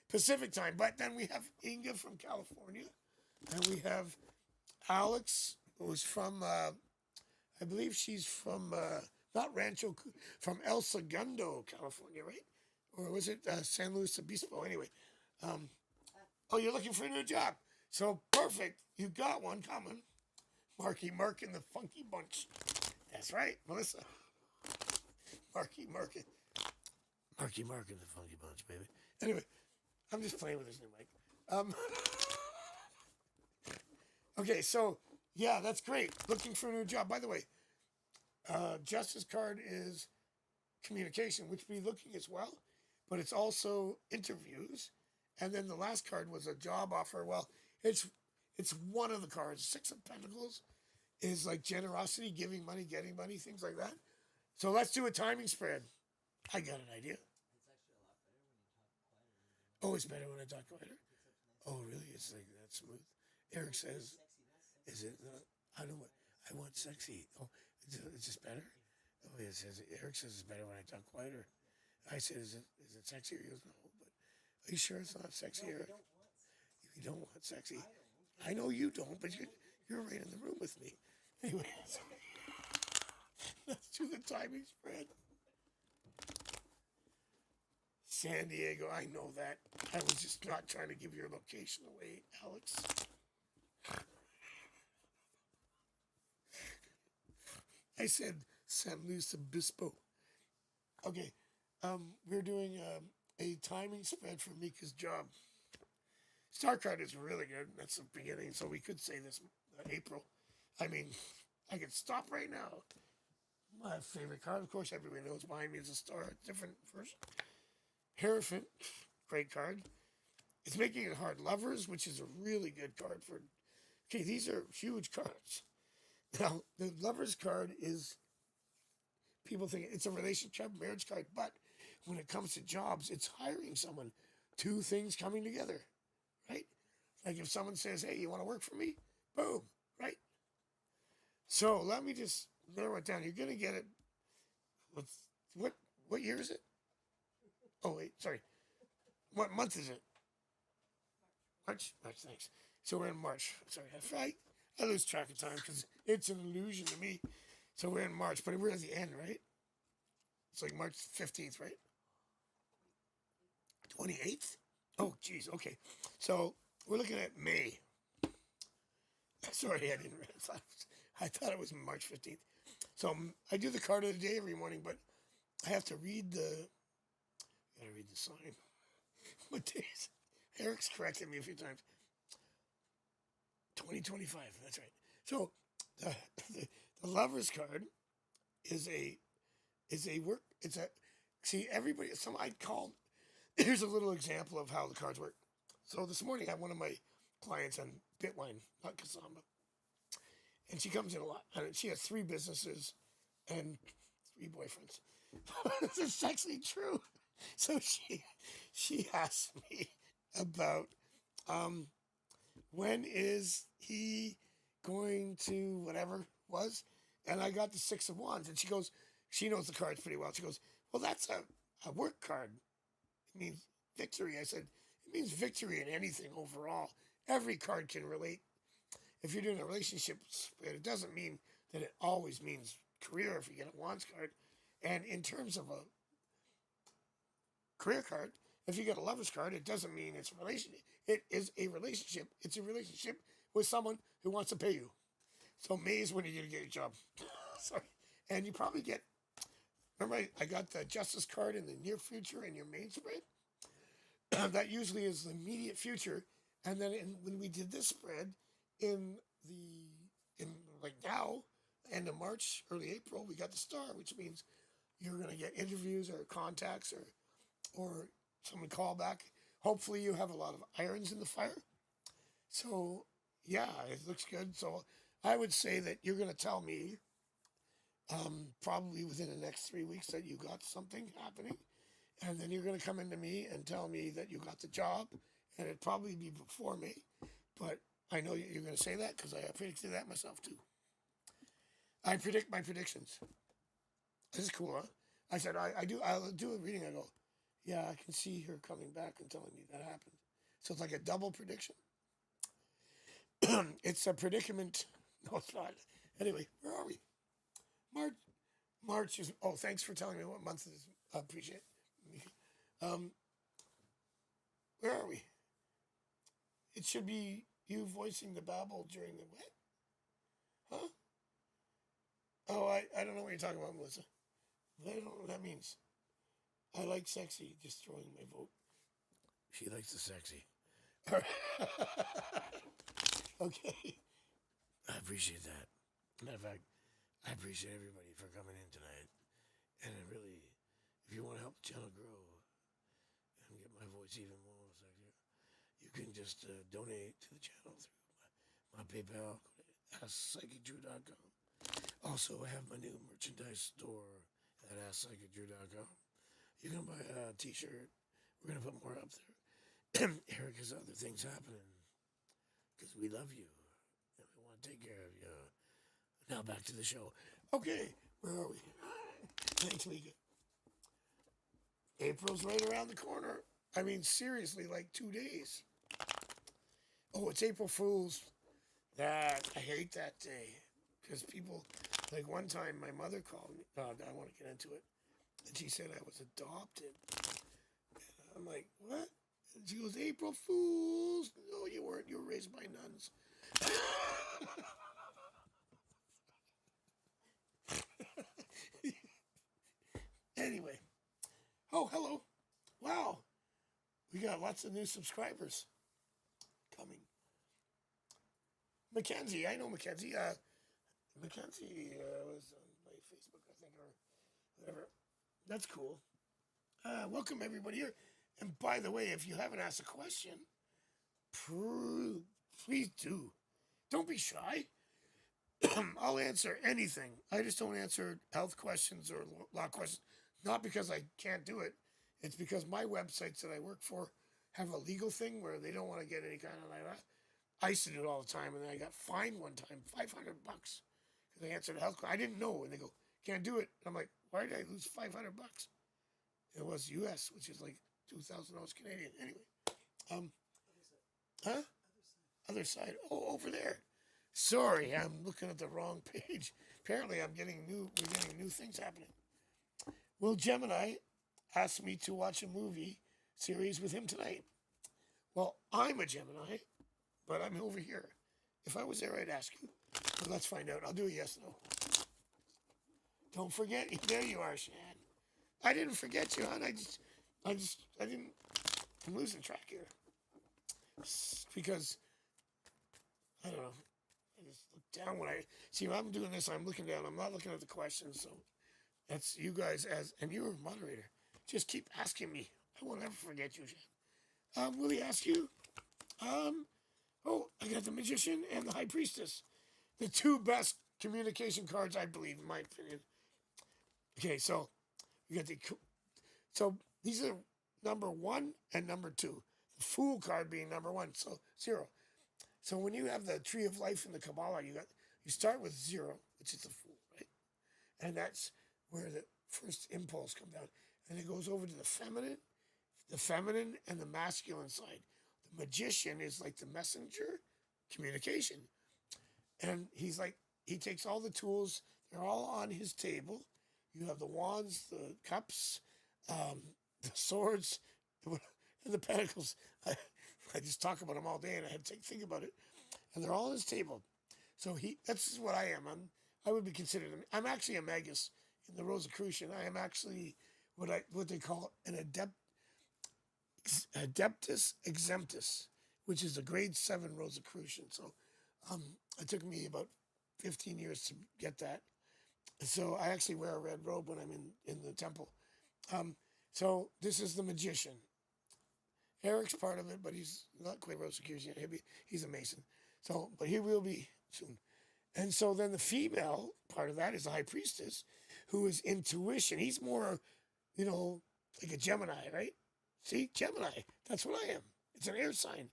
Pacific time, but then we have Inga from California, and we have Alex, who's from I believe she's from not Rancho, from El Segundo, California, right? Or was it San Luis Obispo? Anyway, oh, you're looking for a new job, so perfect. You got one coming. Marky Mark and the Funky Bunch. That's right, Melissa. Marky Mark and the Funky Bunch, baby. Anyway, I'm just playing with this new mic. Okay, so yeah, that's great. Looking for a new job. By the way, Justice card is communication, which we looking as well, but it's also interviews. And then the last card was a job offer. Well, it's one of the cards. 6 of Pentacles is like generosity, giving money, getting money, things like that. So let's do a timing spread. I got an idea. Oh, it's better when I talk quieter? Oh, really? It's like that smooth? Eric says, is it? I don't want, I want sexy. Oh, it's just better? Oh, it says, Eric says it's better when I talk quieter. I said, is it sexy? He goes, no, but are you sure it's not sexy, Eric? You don't want sexy. I know you don't, but you're right in the room with me. Anyway, so let's do the timing spread. San Diego, I know that. I was just not trying to give your location away, Alex. I said San Luis Obispo. Okay, we're doing a timing spread for Mika's job. Star card is really good. That's the beginning, so we could say this April. I mean, I could stop right now. My favorite card, of course, everybody knows behind me is a star, different version. Hierophant, great card. It's making it hard. Lovers, which is a really good card for. Okay, these are huge cards. Now, the Lovers card is. People think it's a relationship, marriage card, but when it comes to jobs, it's hiring someone. 2 things coming together, right? Like if someone says, hey, you want to work for me? Boom, right? So let me just narrow it down. You're going to get it. What year is it? Oh, wait, sorry. What month is it? March, thanks. So we're in March. Sorry, I lose track of time because it's an illusion to me. So we're in March, but we're at the end, right? It's like March 15th, right? 28th? Oh, geez, okay. So we're looking at May. Sorry, I didn't realize. I thought it was March 15th. So I do the card of the day every morning, but I have to read the... Gotta read the sign. What day is it? Eric's corrected me a few times. 2025, that's right. So the Lover's card is a work. See, everybody. I called. Here's a little example of how the cards work. So this morning I have one of my clients on Bitwine, not Kasamba, and she comes in a lot. And she has 3 businesses and 3 boyfriends. This is actually true. So she asked me about when is he going to whatever was, and I got the Six of Wands, and she goes, she knows the cards pretty well. She goes, well, that's a work card. It means victory. I said, it means victory in anything overall. Every card can relate. If you're doing a relationship, it doesn't mean that it always means career if you get a Wands card. And in terms of a career card, if you get a lover's card, it doesn't mean it's a relationship. It is a relationship. It's a relationship with someone who wants to pay you. So May is when you're going to get your job. Sorry. And you probably get, remember I got the justice card in the near future in your main spread? That usually is the immediate future. And then when we did this spread in like now, end of March, early April, we got the star, which means you're going to get interviews or contacts or someone call back. Hopefully you have a lot of irons in the fire. So yeah, it looks good. So I would say that you're going to tell me probably within the next 3 weeks that you got something happening. And then you're going to come into me and tell me that you got the job. And it'd probably be before May. But I know you're going to say that because I predicted that myself too. I predict my predictions. This is cool, huh? I said, I'll do a reading. I go, yeah, I can see her coming back and telling me that happened. So it's like a double prediction. It's a predicament. No, it's not. Anyway, where are we? March is, oh, thanks for telling me what month it is. I appreciate it. Where are we? It should be you voicing the babble during the what? Huh? Oh, I don't know what you're talking about, Melissa. I don't know what that means. I like sexy, just throwing my vote. She likes the sexy. All right. Okay. I appreciate that. Matter of fact, I appreciate everybody for coming in tonight. And it really, if you want to help the channel grow and get my voice even more sexier, you can just donate to the channel through my PayPal. Go to AskPsychicDrew.com. Also, I have my new merchandise store at AskPsychicDrew.com. You can buy a t-shirt. We're going to put more up there. Eric has other things happening because we love you and we want to take care of you. Now back to the show. Okay, where are we? Thanks, Mika. April's right around the corner. I mean, seriously, like 2 days. Oh, it's April Fool's. I hate that day. Because people, like one time my mother called me. I want to get into it. And she said I was adopted. And I'm like, what? And she goes, April Fools. No, you weren't. You were raised by nuns. Anyway. Oh, hello. Wow. We got lots of new subscribers coming. Mackenzie. I know Mackenzie. Mackenzie was on my Facebook, I think, or whatever. That's cool. Welcome, everybody here. And by the way, if you haven't asked a question, please do. Don't be shy. I'll answer anything. I just don't answer health questions or law questions. Not because I can't do it. It's because my websites that I work for have a legal thing where they don't want to get any kind of like that. I used to do it all the time, and then I got fined one time, $500, because I answered a health question. I didn't know, and they go, can't do it. And I'm like, why did I lose $500? It was US, which is like $2,000 Canadian. Anyway, huh? Other side. Oh, over there. Sorry, I'm looking at the wrong page. Apparently, we're getting new things happening. Will Gemini asked me to watch a movie series with him tonight. Well, I'm a Gemini, but I'm over here. If I was there, I'd ask you. But let's find out. I'll do a yes, no. Don't forget. There you are, Shan. I didn't forget you, hon. I didn't. I'm losing track here. Because, I don't know. I just look down when I see when I'm doing this. I'm looking down. I'm not looking at the questions. So that's you guys and you're a moderator. Just keep asking me. I won't ever forget you, Shan. Will he ask you? Oh, I got the Magician and the High Priestess. The two best communication cards, I believe, in my opinion. Okay, so we got the. So These are number 1 and number 2. The Fool card being number 1, so 0. So when you have the Tree of Life in the Kabbalah, you start with 0, which is the Fool, right? And that's where the first impulse comes down. And it goes over to the feminine and the masculine side. The magician is like the messenger, communication. And he takes all the tools, they're all on his table. You have the wands, the cups, the swords, and the pentacles. I just talk about them all day and I had to think about it. And they're all on his table. So that's what I am. I would be considered, I'm actually a magus in the Rosicrucian. I am actually what they call an adeptus exemptus, which is a grade 7 Rosicrucian. So it took me about 15 years to get that. So I actually wear a red robe when I'm in the temple. So this is the magician. Eric's part of it, but he's not quite Rosicrucian. He's a Mason. So, but he will be soon. And so then the female part of that is the high priestess, who is intuition. He's more, like a Gemini, right? See, Gemini. That's what I am. It's an air sign.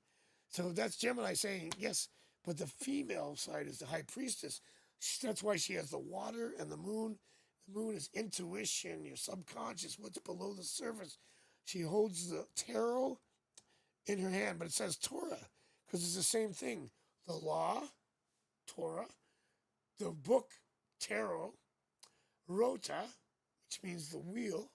So that's Gemini saying yes. But the female side is the high priestess. That's why she has the water and the moon. The moon is intuition, your subconscious, what's below the surface. She holds the tarot in her hand, but it says Torah because it's the same thing. The law, Torah, the book, tarot, rota, which means the wheel,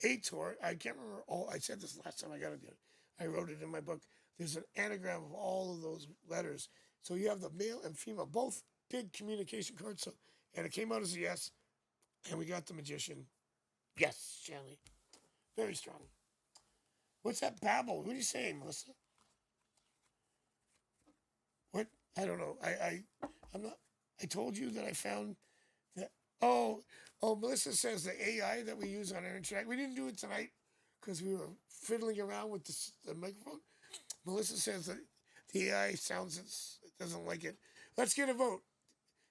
Ator, I can't remember all, I said this last time I wrote it in my book. There's an anagram of all of those letters. So you have the male and female, both big communication cards. So, and it came out as a yes. And we got the magician. Yes, Shanley. Very strong. What's that babble? What are you saying, Melissa? What? I don't know. I'm not. I told you that I found that. Oh, Melissa says the AI that we use on our interact. We didn't do it tonight because we were fiddling around with the microphone. Melissa says that the AI sounds it doesn't like it. Let's get a vote.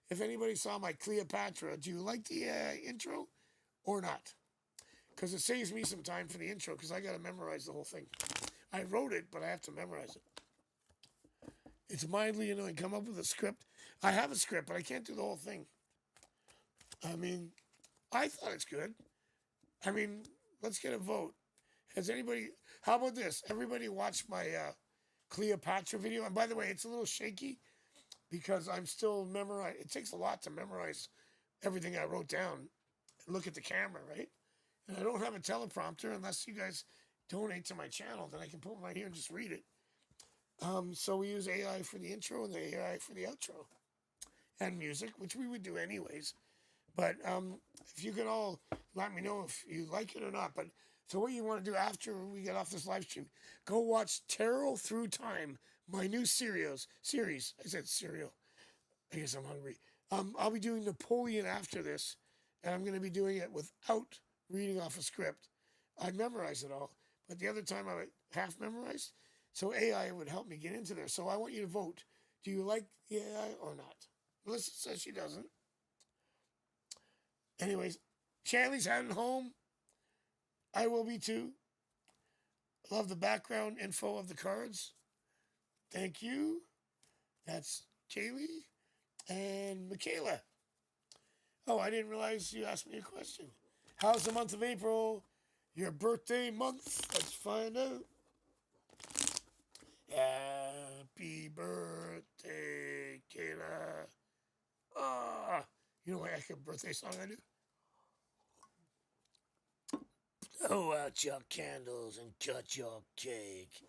If anybody saw my Cleopatra, do you like the intro or not? Because it saves me some time for the intro because I got to memorize the whole thing. I wrote it, but I have to memorize it. It's mildly annoying. Come up with a script. I have a script, but I can't do the whole thing. I mean, I thought it's good. I mean, let's get a vote. Has anybody, how about this? Everybody watch my Cleopatra video. And by the way, it's a little shaky because I'm still memorizing. It takes a lot to memorize everything I wrote down and look at the camera, right? And I don't have a teleprompter unless you guys donate to my channel. Then I can put it right here and just read it. So we use AI for the intro and the AI for the outro. And music, which we would do anyways. But if you could all let me know if you like it or not. But so what you want to do after we get off this live stream, go watch Tarot Through Time, my new series. I said cereal. I guess I'm hungry. I'll be doing Napoleon after this, and I'm going to be doing it without reading off a script. I memorize it all, but the other time I half memorized, so AI would help me get into there. So I want you to vote. Do you like the AI or not? Melissa says she doesn't. Anyways, Shanley's heading home. I will be too. Love the background info of the cards. Thank you. That's Kaylee and Michaela. Oh, I didn't realize you asked me a question. How's the month of April? Your birthday month? Let's find out. Happy birthday, Kayla. Ah, you know what actual birthday song I do? Blow out your candles and cut your cake.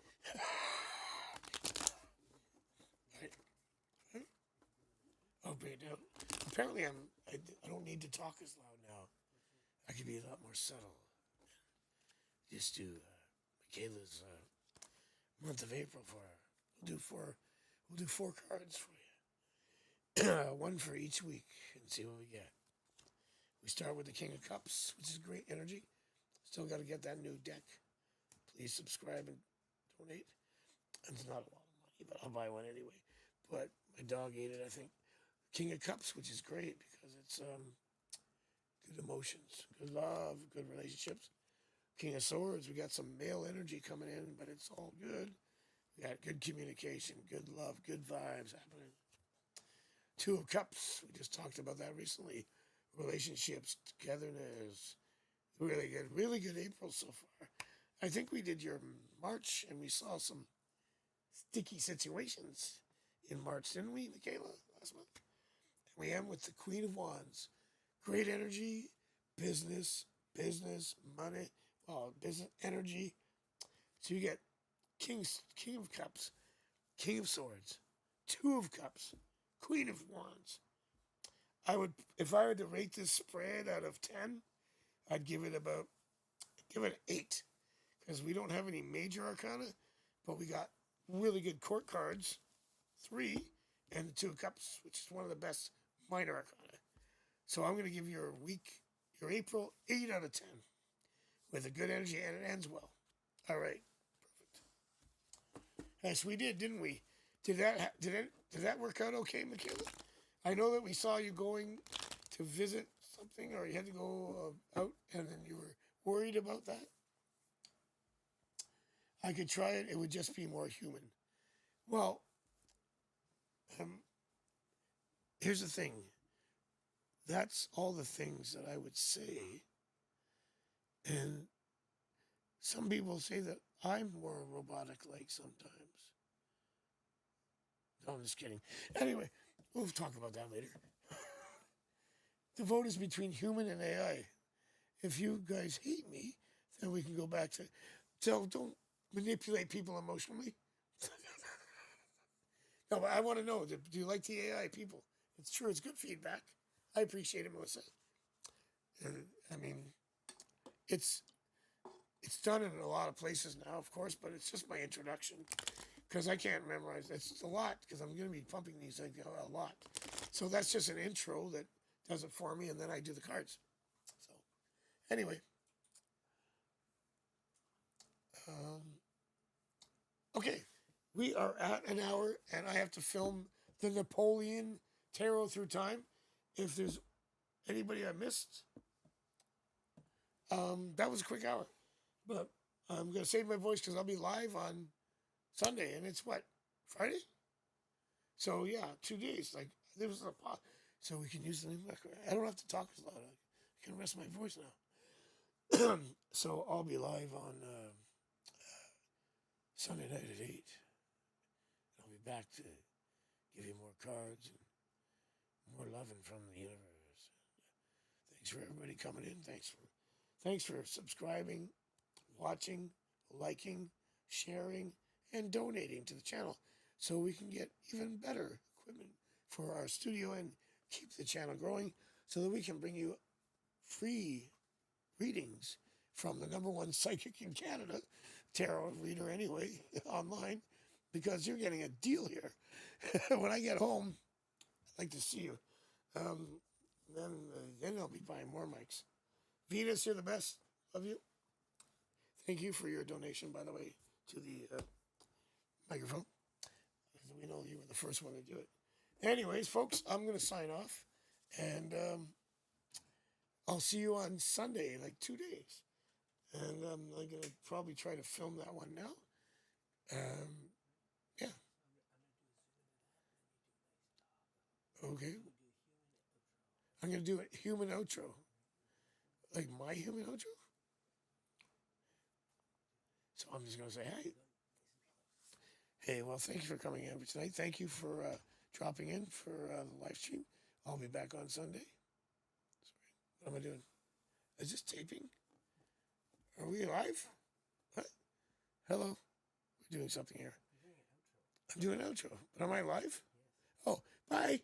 Oh, bring it down. Apparently, I don't need to talk as loud now. I can be a lot more subtle. Just do Michaela's month of April for her. We'll do 4 cards for you. One for each week and see what we get. We start with the King of Cups, which is great energy. Still got to get that new deck. Please subscribe and donate. It's not a lot of money, but I'll buy one anyway. But my dog ate it, I think. King of Cups, which is great because it's good emotions, good love, good relationships. King of Swords, we got some male energy coming in, but it's all good. We got good communication, good love, good vibes happening. Two of Cups, we just talked about that recently. Relationships, togetherness, really good April so far. I think we did your March and we saw some sticky situations in March, didn't we, Michaela, last month? And we end with the Queen of Wands. Great energy, business, money, business, energy. So you get King of Cups, King of Swords, Two of Cups, Queen of Wands. If I were to rate this spread out of 10, I'd give it an 8. Because we don't have any major arcana, but we got really good court cards, 3, and the Two of Cups, which is one of the best minor arcana. So I'm going to give your April, 8 out of 10, with a good energy, and it ends well. All right, perfect. Yes, we did, didn't we? Did that work out okay, Michaela? I know that we saw you going to visit something, or you had to go out, and then you were worried about that. I could try it. It would just be more human. Well, here's the thing. That's all the things that I would say. And some people say that I'm more robotic-like sometimes. No, I'm just kidding. Anyway, we'll talk about that later. The vote is between human and AI. If you guys hate me, then we can go back to... So don't manipulate people emotionally. No, but I want to know, do you like the AI people? It's true, it's good feedback. I appreciate it, Melissa. I mean, it's done in a lot of places now, of course, but it's just my introduction. Because I can't memorize. It's a lot, because I'm going to be pumping these like, a lot. So that's just an intro that does it for me, and then I do the cards. So, anyway. Okay, we are at an hour, and I have to film the Napoleon Tarot Through Time. If there's anybody I missed, that was a quick hour. But I'm going to save my voice because I'll be live on Sunday, and it's what, Friday? So, yeah, 2 days. Like, there was a pause. So we can use the new microphone. I don't have to talk as loud. I can rest my voice now. So I'll be live on Sunday night at 8. I'll be back to give you more cards and more loving from the universe. Thanks for everybody coming in. Thanks for subscribing, watching, liking, sharing, and donating to the channel so we can get even better equipment for our studio and keep the channel growing so that we can bring you free readings from the #1 psychic in Canada, tarot reader anyway, online, because you're getting a deal here. When I get home, I'd like to see you. Then I'll be buying more mics. Venus, you're the best. Love you. Thank you for your donation, by the way, to the microphone. We know you were the first one to do it. Anyways, folks, I'm going to sign off. And I'll see you on Sunday in like 2 days. And I'm going to probably try to film that one now. Yeah. Okay. I'm going to do a human outro. Like my human outro? So I'm just going to say, hey. Hey, well, thank you for coming in for tonight. Thank you for dropping in for the live stream. I'll be back on Sunday. Sorry. What am I doing? Is this taping? Are we live? What? Hello? We're doing something here. I'm doing an outro. But am I live? Oh, bye.